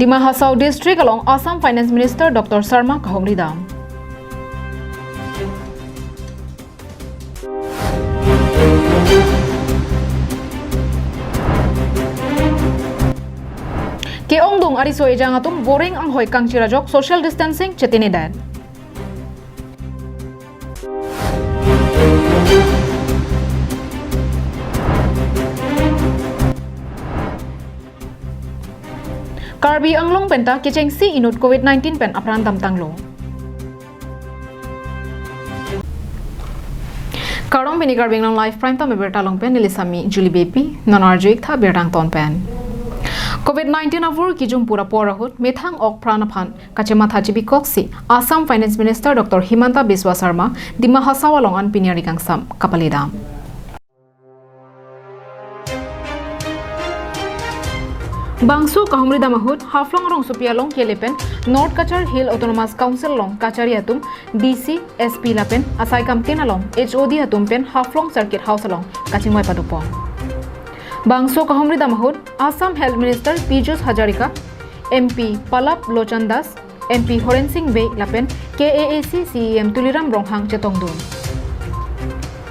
Dima Hasao district along Assam Finance Minister Dr. Sarmah kahumri dam. Ke ongdung ari so ejang atum boring ang hoi kang chirajok social distancing chetini dad. Karbi ang long penta kicheng si inut COVID-19 pen apran dam tanglo. Karong bini karbing ng live prime time berta long pen nilisami Julie Baby non arjuik tha bertang ton pen. COVID-19 avur kijum pura porahut methang ok pranaphan kachema thajibi koksi Assam Finance Minister Dr. Himanta Biswa Sarma Dima Hasao along an pinyari kangsam kapalidam. Bangsu kahumri damahut haflong rong supialong kelepen North Kachar Hill Autonomous Council long Kachari atum DC SP lapen asai kamtin along HOD atum pen haflong Circuit House along kachingwai padupong. Bangso kahumri damahut Assam Health Minister Piyush Hajarika, MP Palap Lochan Das, MP Horen Singh Bey lapen KAAC CEM Tuliram Ronghang Chetongdun.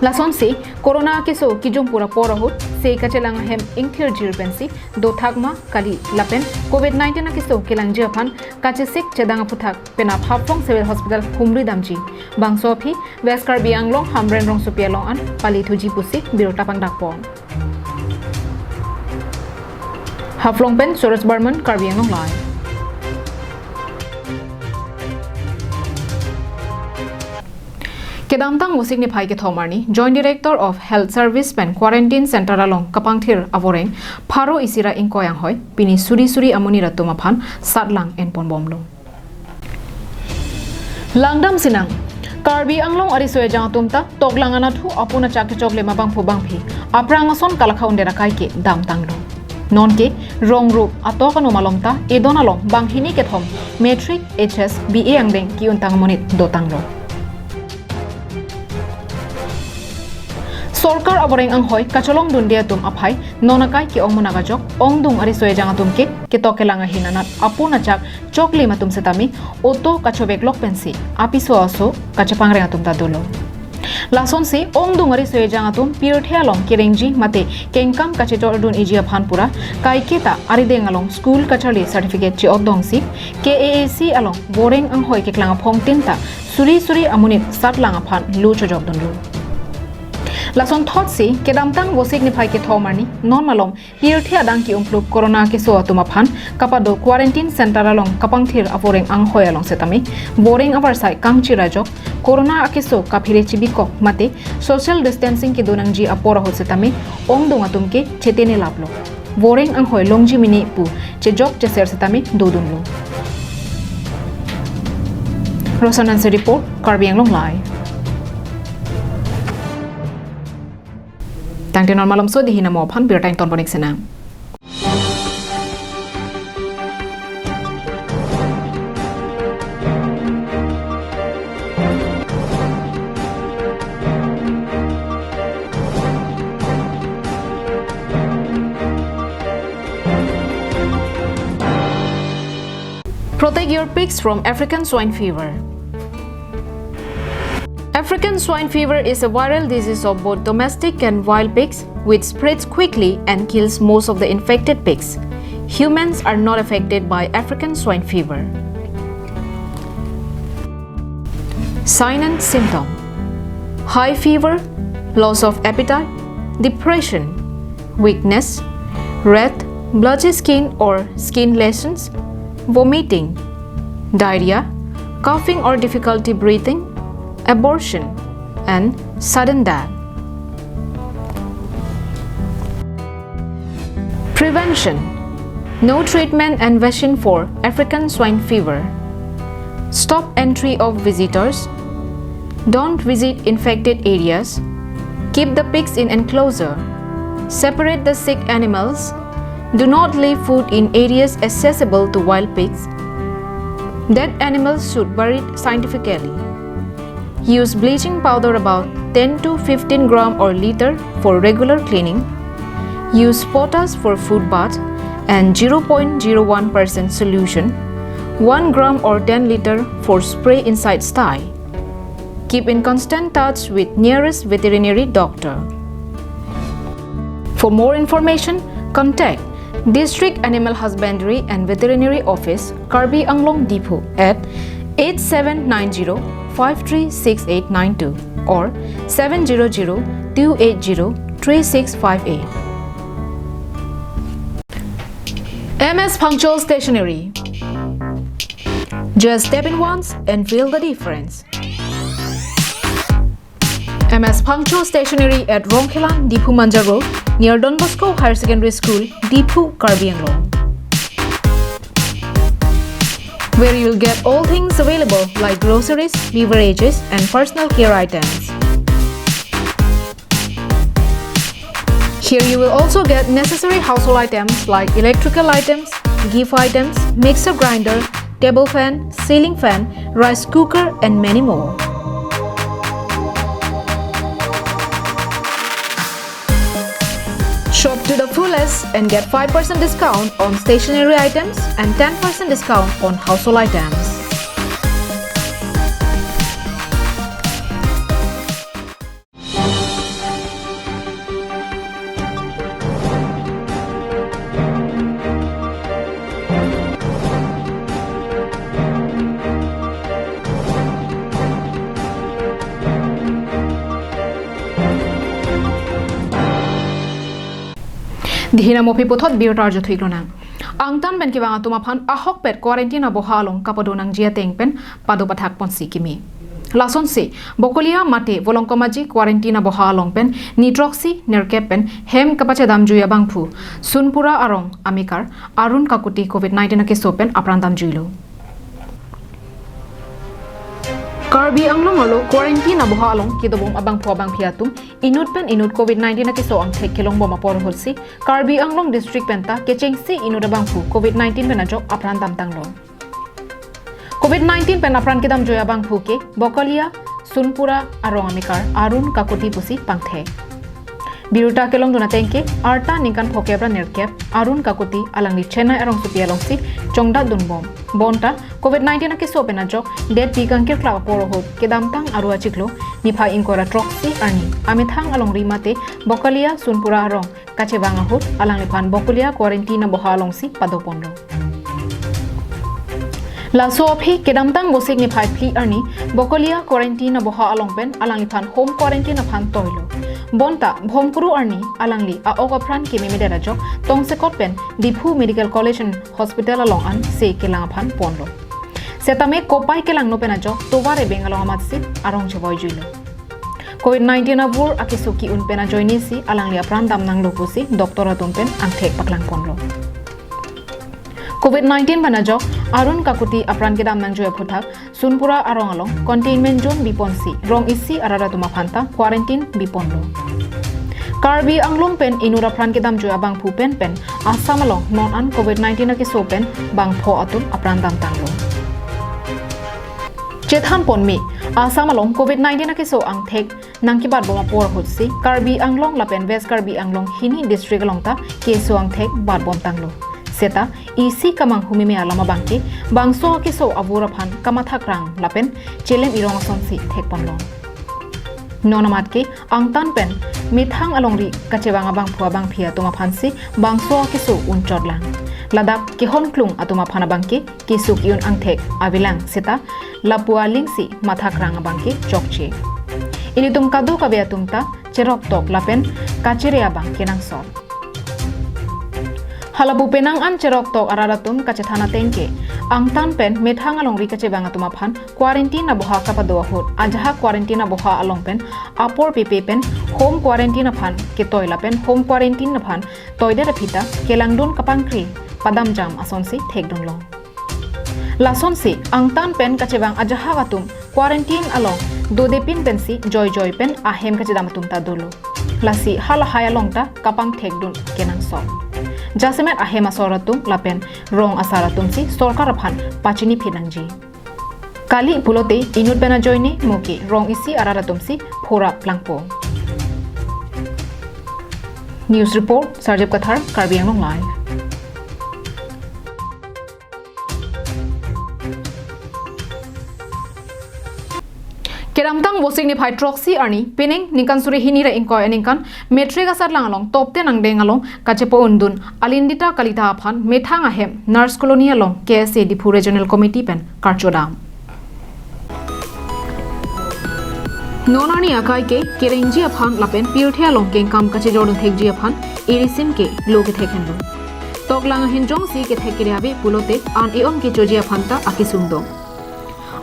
Lason si Corona keso kijum pura porahut se kachelang hem ingthir jirpensi do thakma kali lapen COVID-19 keso kelang japan kachesik chedanga puthak penap hapong civil hospital humri damji bangso phi weskar bianglong hamren rong supialong an pali thuji pusi birota pangdakpon. Haflong pen Suraj Barman Karbiang Long Live. Kedamtang musik ni pai ke thomarni Joint Director of Health Service pen Quarantine Center along Kapangthir avoreng pharo isira ingkoyang hoy pini suri amuni ratuma phan satlang en ponbomlo. Langdam sinang Karbi anglong ari soe jang tumta toglangana thu apuna chakhe chogle mabang phubang phi aprangason kalakhaunde rakai ke dam tanglo. Non ke rong rup ato kanu malomta edon along banghini ke thom metric HS BA angdeng ki untang monit dotang ro Sorkar aboreng ang hoy kacholong dundia tum aphai nonakai ki ongmunaga jok ongdung ari soe jang atum ke tokelanga hinanat apuna chak chokli matum setami oto kachobek lok pensi apiso aso kachapang reng atum ta dolo Lason si ongdung ari soe jang atum pirthia long kirengji mate kengkam kachetor dun ejia phanpura kaiketa ari deng along school kachali certificate chi odong si KAAC along boreng ang hoy keklanga phong tinta suri amunit satlanga phan lu chojok dun lu Lason thought si kedamtang bosik ni phai ke thomarni normalom pirthia dang ki umpluk corona ke so atuma phan kapado quarantine center along kapangthir aporeng ang hoy along setami boring avar sai kangchi rajok corona akeso kaphire chibiko mate social distancing ki donang ji apora ho setami ongdong atum ke chetene laplo boring ang hoy longji mini pu che jok che ser setami dodunlo Resonance report Karbiang Long Live Tang tenor malam so dihina mo phan bir time ton bonik senang. Protect your pigs from African swine fever. African swine fever is a viral disease of both domestic and wild pigs which spreads quickly and kills most of the infected pigs. Humans are not affected by African swine fever. Sign and symptom: high fever, loss of appetite, depression, weakness, red, blotchy skin or skin lesions, vomiting, diarrhea, coughing or difficulty breathing, abortion, and sudden death. Prevention: no treatment and vaccine for African swine fever. Stop entry of visitors. Don't visit infected areas. Keep the pigs in enclosure. Separate the sick animals. Do not leave food in areas accessible to wild pigs. Dead animals should be buried scientifically. Use bleaching powder about 10 to 15 gram or liter for regular cleaning. Use potash for food bath. and 0.01% solution, 1 gram or 10 liter for spray inside sty. Keep in constant touch with nearest veterinary doctor. For more information, contact District Animal Husbandry and Veterinary Office, Karbi Anglong Depot at 8790-536892 or 700-280-3658. MS Punctual Stationery. Just step in once and feel the difference. MS Punctual Stationery at Rongkhelan, Dipu Manja Road, near Don Bosco Higher Secondary School, Dipu, Karbi Anglong, where you'll get all things available like groceries, beverages, and personal care items. Here you will also get necessary household items like electrical items, gift items, mixer grinder, table fan, ceiling fan, rice cooker, and many more. Shop to the fullest and get 5% discount on stationery items and 10% discount on household items. Dihina mopi puthot biotar jo thuiklo nang angtan ben kiwanga tumaphan ahok pet quarantine aboha long kapado nang jia tengpen pado pathak pon sikimi lason se bokolia mate volongkomaji quarantine aboha long pen nitroxy nerkepen hem kapache dam juya bangphu sunpura arong amikar arun kakuti covid-19 ke sopen aprandam juilo Karbi Anglong alo quarantine aboha along kidobom abang pho abang phiatum inut pen inut covid-19 ke so ang thek kelong boma por holsi Karbi Anglong district penta kechengsi inut abang phu covid-19 pen ajok apran tam tanglo covid-19 pen apran kidam joya bang phu ke bokolia sunpura arong amikar arun kakuti pusi pangthe biruta kelong duna tengke arta ningkan phokebra nerkep arun kakuti alang ni chena arong supia longsi chongda dunbom bonta covid-19 ke so pen ajok det bigangkir kla por hot kedam tang arua chiklo nipha inkora troxi arni amithang along rimate bokolia sunpura arong kachebanga hot alang liphan bokolia quarantine boha longsi padopondo La sopi kedam tang bosik ni phai phi arni bokolia quarantine boha along pen alang liphan home quarantine aphan toilo bonta bhomkuru arni alangli a okapran ke memede rajok tongsekot pen Dipu Medical College and Hospital along an se kelang aphan ponlo setame kopai kelang no pen ajok toware bengalong amatsi arong chboy juilo covid-19 abur akisuki un pena joini si alangli apran dam nang lopusi doktor atumpen angthek paklang ponlo COVID-19 banajok arun kakuti apran kedam nang joy phuthak sunpura arong along containment zone biponsi rong isi arara tuma phanta quarantine biponlo Karbi Anglong pen inura apran kedam joy abang phu pen Assam along non an COVID-19 ke so pen bang pho atum apran dam tanglo Chethan ponmi Assam along COVID-19 ke so ang thek nang kibat boma por hutsi Karbi Anglong lapen West Karbi Anglong hini district along ta ke so ang thek bat bom tanglo Seta isi kamang humime alama bangki bangso ke so abura phan kamathakrang lapen chelem irong sonsi thekponlo nonamat ke angtan pen mithang alongri kachewanga bang phua bang phia tuma phansi bangso ke so unchorlang ladak ke honklung atuma phana bangki ke su kiun angthek abilang seta lapua lingsi mathakrang bangki chokche ini tum kadu kabe tumta cherok tok lapen kachirea bang kenang sor Halabu penang an cherok tok araratum kachethana tengke angtan pen methang along ri kachebanga tuma phan quarantine aboha kapado hot ajaha quarantine aboha along pen apor pepe pen home quarantine phan ke toila pen home quarantine phan toide raphita kelangdon kapangkri padam jam asonsi thekdon long lasonsi angtan pen kachebang ajaha gatum quarantine along dodepin pensi joy pen ahem kachedam tumta dolo lasi hala haya longta kapang thekdon kenang so Jasemet ahema soratum lapen rong asaratum si sorkar aphan pachini phinangji Kali pulote inut pena joini moki rong isi araratum si phora plangpo News report Sarjab Kathar Karbi Anglong Live Keramtang bosing ni phai troxy arni pining ningkan suri hinira inkoy ningkan metric asar lang along top 10 ang deng along kachepo undun alindita kalita aphan methang ahem nurse colony along KSA Dipu Regional Committee pen karchodam Nonani akai ke kerenji aphan lapen pirthia along ke kam kache jorun thekji aphan irisim ke loge theken lo toklang hinjong si ke thekiriabe pulote an eom ke joji aphan ta akisungdo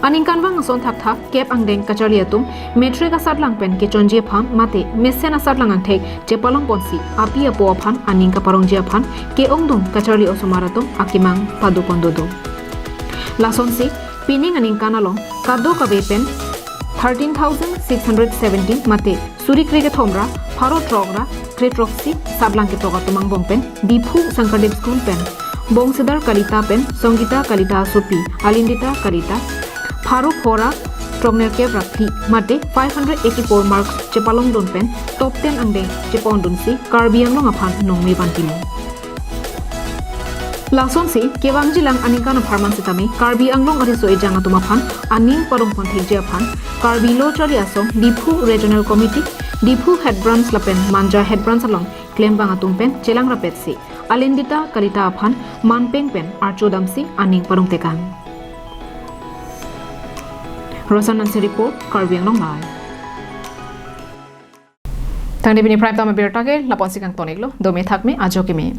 Aningkan bang son thak thak kep angdeng kachaliatum metric asat lang pen ke chonji pham mate mesen asat lang ang thek chepalong ponsi api apo aphan aning ka parong ji aphan ke ongdung kachali osomaratum akimang padu kondodo lason si pining aningkan along kado ka pen 13,617 mate suri krige thomra pharo trogra kretroxi sablang ke toga tumang bongpen Dipu Sankardev School pen bongsidar kalita pen songita kalita sopi alindita kalita Faruk Hora Trogner ke Rakhi mate 584 marks chepalong don pen top 10 angdeng chepon dun si karbiang long aphan nong me bantimo Lason si kewang jilang aningkan pharman sitame karbi anglong ari so ejang atuma phan aning parong pon thekje aphan karbi lo chali asom Dipu Regional Committee Dipu Head Branch lapen manja Head Branch along claim bang atum pen chelang rapet si alendita kalita aphan manpeng pen archodam si aning parong tekang Rosan Nancy report Karbi Anglong Live. Tang di bini prime time berta ke lapon sikang tonik lo do me thak me ajo ke me.